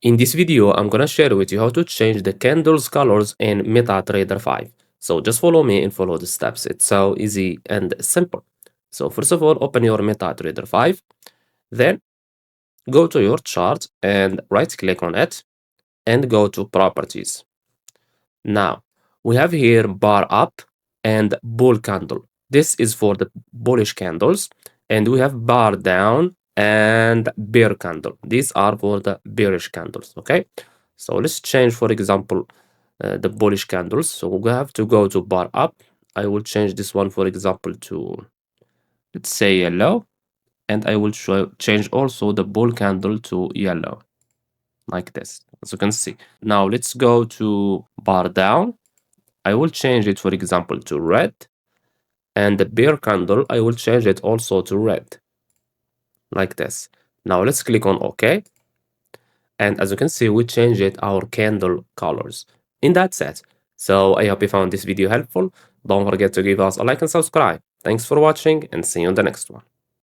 In this video, I'm gonna share with you how to change the candles colors in MetaTrader 5. So just follow me and follow the steps. It's so easy and simple. So first of all, open your MetaTrader 5. Then go to your chart and right click on it and go to properties. Now we have here bar up and bull candle. This is for the bullish candles, and we have bar down and bear candle. These are for the bearish candles. Okay, so let's change, for example, the bullish candles. So we have to go to bar up. I will change this one, for example, to, let's say, yellow, and I will change also the bull candle to yellow, like this, as you can see. Now let's go to bar down. I will change it, for example, to red, and the bear candle, I will change it also to red, like this. Now let's click on OK. And as you can see, we changed it our candle colors. And that's it. So I hope you found this video helpful. Don't forget to give us a like and subscribe. Thanks for watching, and see you in the next one.